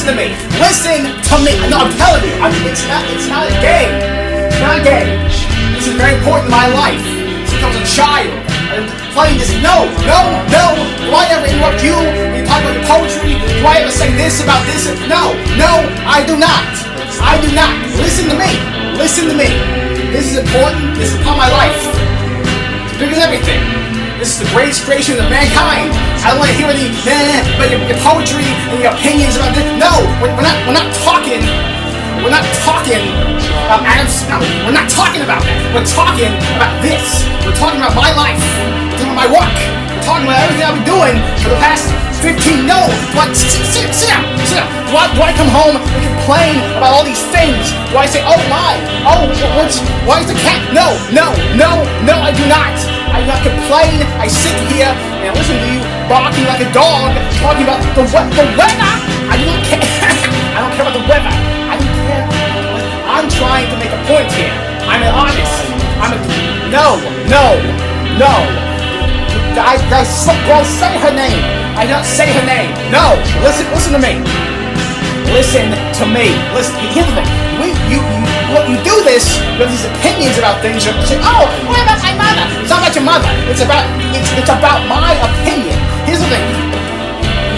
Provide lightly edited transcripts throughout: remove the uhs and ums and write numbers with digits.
listen to me. Listen to me. No, I'm telling you. It's not a game. It's not a game. This is very important in my life. Since I was a child. I'm playing this. No. Do I ever interrupt you when you talk about your poetry? Do I ever say this about this? No, I do not. Listen to me. This is important. This is part of my life. It's bigger than everything. This is the greatest creation of mankind. I don't want to hear any about your poetry and your opinions about this. No, we're not talking. We're not talking about Adam's. No, we're not talking about that. We're talking about this. We're talking about my life. We're talking about my work. We're talking about everything I've been doing for the past 15. No, sit down. Do I come home and complain about all these things? Do I say, oh my, why is the cat? No, I do not. I do not complain. I sit here and I listen to you barking like a dog, talking about the weather. I do not care. I don't care about the weather. I don't care. I'm trying to make a point here. I'm an artist. No. Don't say her name. I don't say her name. No. Listen to me. Listen to me. Listen. Here's the thing. You do this with these opinions about things. You say, oh, what about my mother? It's not about your mother. It's about my opinion. Here's the thing.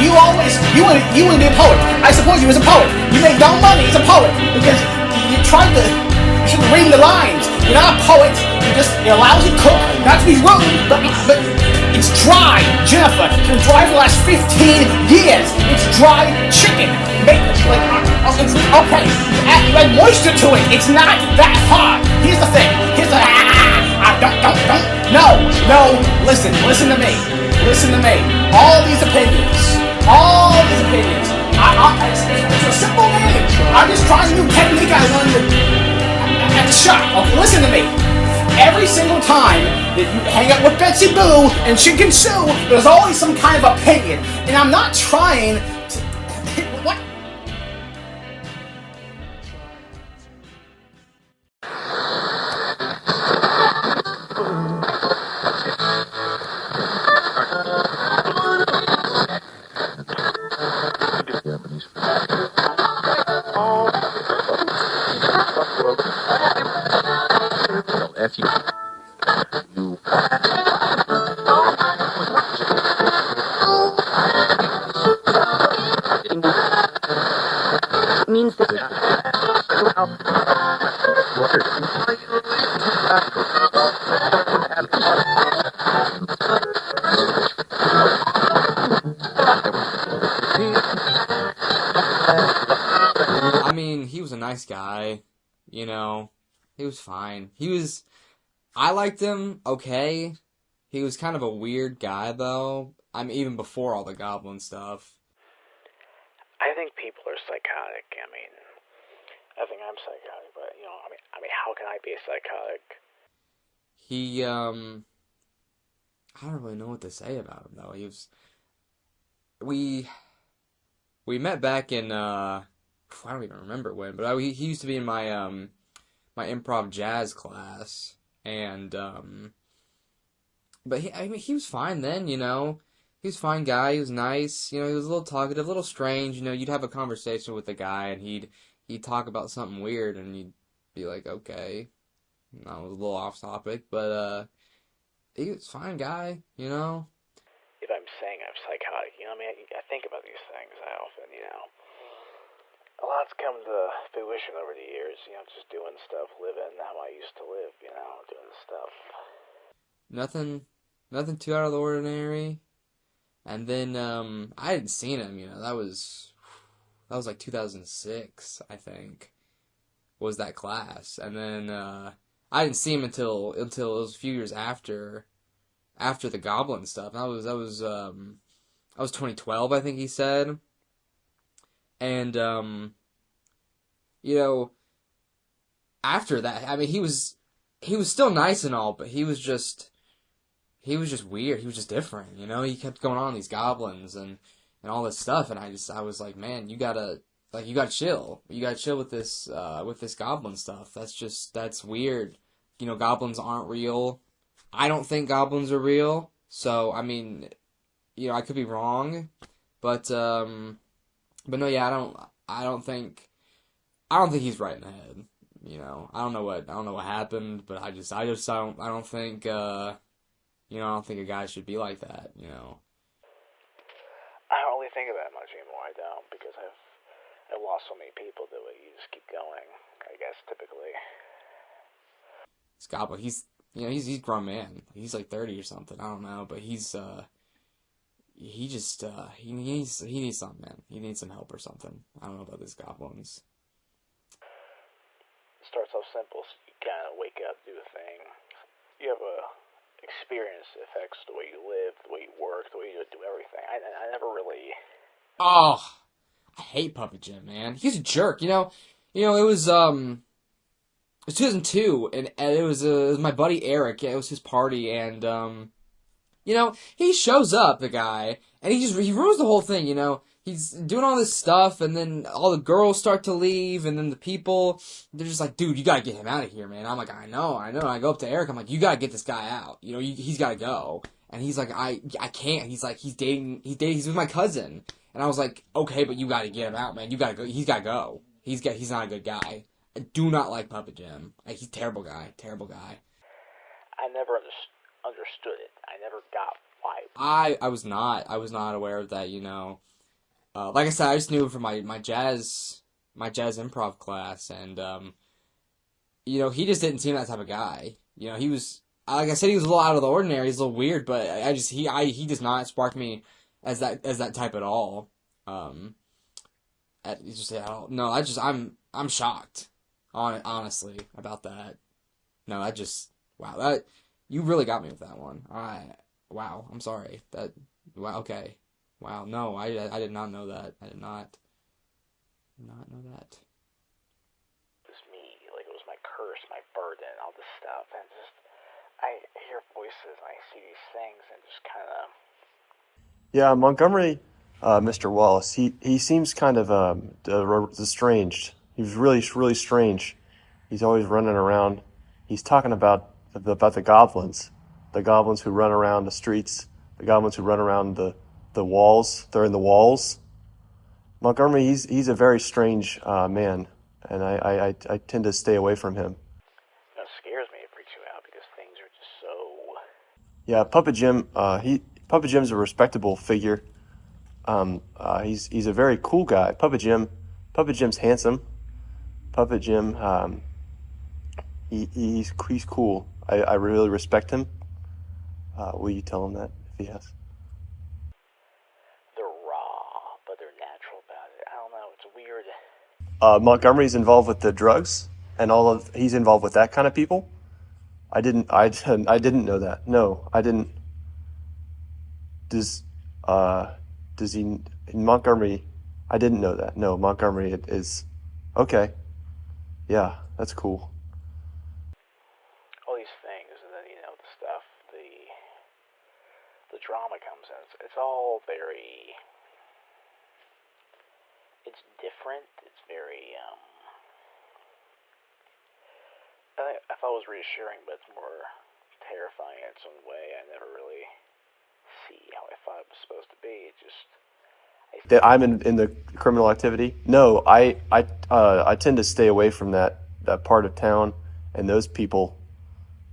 You want to be a poet. I support you as a poet. You make no money as a poet because you should be reading the lines. You're not a poet. You're a lousy cook. Not to be rude, but it's dry, Jennifer. It's been dry for the last 15 years. It's dry chicken. Okay. Add moisture to it. It's not that hard. Here's the thing. No. Listen to me. All these opinions. It's a simple game. I'm just trying a new technique I learned at the shop. Okay, listen to me. Every single time that you hang out with Betsy Boo and Chicken Sue, there's always some kind of opinion. And I'm not trying to... What? Means that I mean, he was a nice guy, you know. He was fine. I liked him, okay. He was kind of a weird guy, though. I mean, even before all the goblin stuff. I think people are psychotic. I think I'm psychotic, but, how can I be psychotic? I don't really know what to say about him, though. We met back in, I don't even remember when, but he used to be in my, my improv jazz class, and, but he was fine then, you know. He was a fine guy, he was nice, you know, he was a little talkative, a little strange, you know, you'd have a conversation with the guy, and he'd talk about something weird, and you'd be like, okay, that was a little off topic, but, he was a fine guy, you know. If I'm saying I'm psychotic, I think about these things often, A lot's come to fruition over the years, just doing stuff, living how I used to live, doing stuff. Nothing too out of the ordinary. And then, I hadn't seen him, that was like 2006, I think, was that class. And then, I didn't see him until it was a few years after the goblin stuff. And that was 2012, I think he said. And, after that, I mean, he was still nice and all, but he was just weird. He was just different, He kept going on these goblins and all this stuff, and I was like, man, you gotta chill. You gotta chill with this goblin stuff. That's weird. Goblins aren't real. I don't think goblins are real. So, I mean, I could be wrong, but no, yeah, I don't think he's right in the head. You know, I don't know what happened, but I don't think, I don't think a guy should be like that, you know. I don't really think of that much anymore. I don't, because I've lost so many people to it. You just keep going, I guess, typically. Scott, but he's a grown man. He's like 30 or something. I don't know, but he needs something, man. He needs some help or something. I don't know about these goblins. It starts off simple. So you kind of wake up, do a thing. You have a experience that affects the way you live, the way you work, the way you do everything. I never really... Oh, I hate Puppet Jim, man. He's a jerk, you know. It was 2002, and it was my buddy Eric. Yeah, it was his party, and he shows up, the guy, and he ruins the whole thing. You know, he's doing all this stuff, and then all the girls start to leave, and then the people, they're just like, dude, you gotta get him out of here, man. I'm like, I know. I go up to Eric, I'm like, you gotta get this guy out. You know, he's gotta go. And he's like, I can't. He's like, he's with my cousin. And I was like, okay, but you gotta get him out, man. You gotta go. He's gotta go. He's not a good guy. I do not like Puppet Jim. Like, he's a terrible guy. Terrible guy. I never understood it. I never got why. I was not aware of that, you know. Like I said, I just knew it from my jazz improv class, and he just didn't seem that type of guy. You know, he was, like I said, he was a little out of the ordinary. He's a little weird, but he does not spark me as that type at all. I'm shocked, honestly, about that. No, wow, you really got me with that one. Wow, I'm sorry. Wow, okay. Wow, no, I did not know that. I did not know that. It was me, like it was my curse, my burden, all this stuff, and just, I hear voices, and I see these things, and just kind of... Yeah, Montgomery, Mr. Wallace, he seems kind of estranged. He's really, really strange. He's always running around. He's talking about the goblins who run around the streets, the goblins who run around the walls. They're in the walls. Montgomery, he's a very strange man, and I tend to stay away from him. It scares me. It freaks you out because things are just so... Yeah, Puppet Jim, Puppet Jim's a respectable figure. He's a very cool guy. Puppet Jim's handsome. Puppet Jim, he's cool. I really respect him. Will you tell him that if he has? They're raw, but they're natural about it. I don't know. It's weird. Montgomery's involved with the drugs, and he's involved with that kind of people. I didn't know that. No, I didn't. Does he, Montgomery, I didn't know that. No, Montgomery is, okay. Yeah, that's cool. All these things, and then, the stuff, the drama comes in. It's all very, it's different. It's very, I thought it was reassuring, but it's more terrifying in its own way. I never really see how I thought it was supposed to be. It just... That I'm in the criminal activity? No, I tend to stay away from that part of town and those people.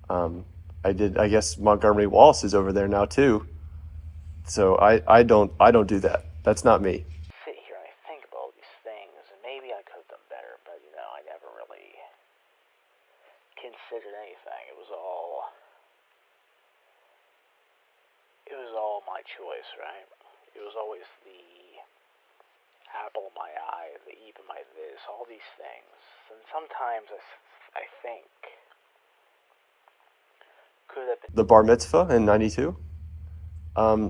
I guess Montgomery Wallace is over there now too. So I don't do that. That's not me. Sit here and I think about all these things, and maybe I could have done better, but I never really considered anything. It was all my choice, right? It was always the apple of my eye, the eve of my this, all these things. And sometimes I think, could have been... The bar mitzvah in 92?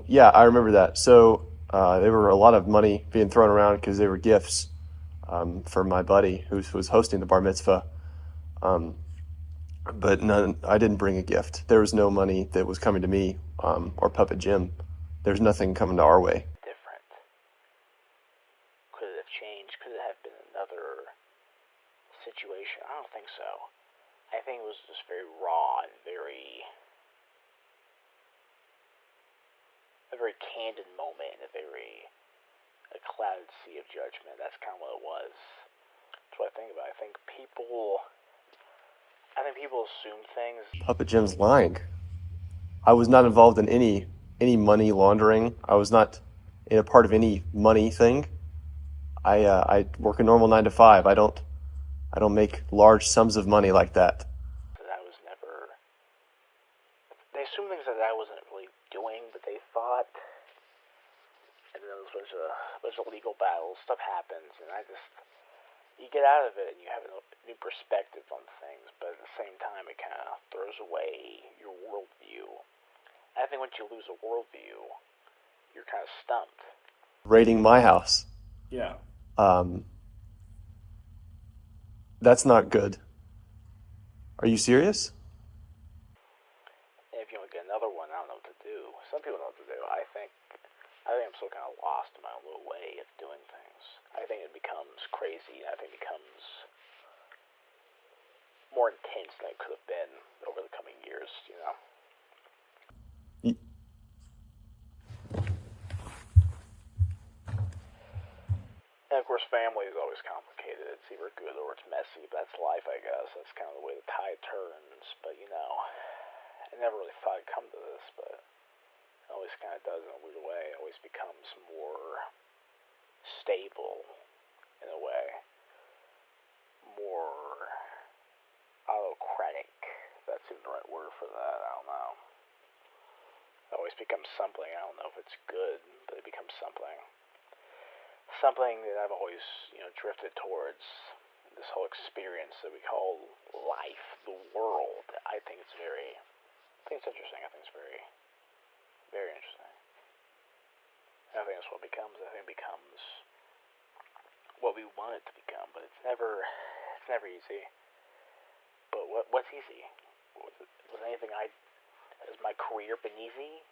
Yeah, I remember that. So there were a lot of money being thrown around because they were gifts for my buddy who was hosting the bar mitzvah. But none, I didn't bring a gift. There was no money that was coming to me or Puppet Jim. There's nothing coming to our way. Different. Could it have changed? Could it have been another situation? I don't think so. I think it was just very raw and a very candid moment, and a clouded sea of judgment. That's kind of what it was. That's what I think about. I think people assume things. Puppet Jim's lying. I was not involved in any money laundering. I was not in a part of any money thing. I work a normal 9 to 5. I don't make large sums of money like that. That I was never. They assume things that I wasn't really doing, but they thought. And then there was a bunch of legal battles. Stuff happens, and you get out of it and you have a new perspective on things, but at the same time it kind of throws away your worldview. I think once you lose a worldview, you're kind of stumped. Raiding my house. Yeah. That's not good. Are you serious? And if you want to get another one, I don't know what to do. Some people know what to do. I think I'm still kind of lost in my own little way of doing things. I think it becomes crazy. I think it becomes more intense than it could have been over the coming years, you know? And of course, family is always complicated. It's either good or it's messy, but that's life, I guess. That's kind of the way the tide turns. But, you know, I never really thought it'd come to this, but it always kind of does in a weird way. It always becomes more stable in a way. More autocratic, if that's even the right word for that. I don't know. It always becomes something. I don't know if it's good, but it becomes something. Something that I've always, drifted towards. This whole experience that we call life, the world. I think it's interesting. I think it's very, very interesting. I think that's what it becomes. I think it becomes what we want it to become, but it's never easy. But what's easy? Was anything has my career been easy?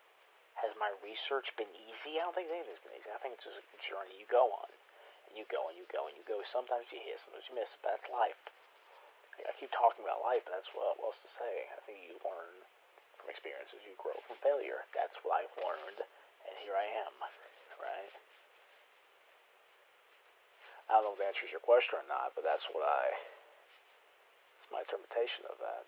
Has my research been easy? I don't think anything's been easy. I think it's just a journey you go on. And you go and you go and you go. Sometimes you hit, sometimes you miss, but that's life. I keep talking about life, but that's what else to say. I think you learn from experiences. You grow from failure. That's what I've learned, and here I am, right? I don't know if that answers your question or not, but it's my interpretation of that.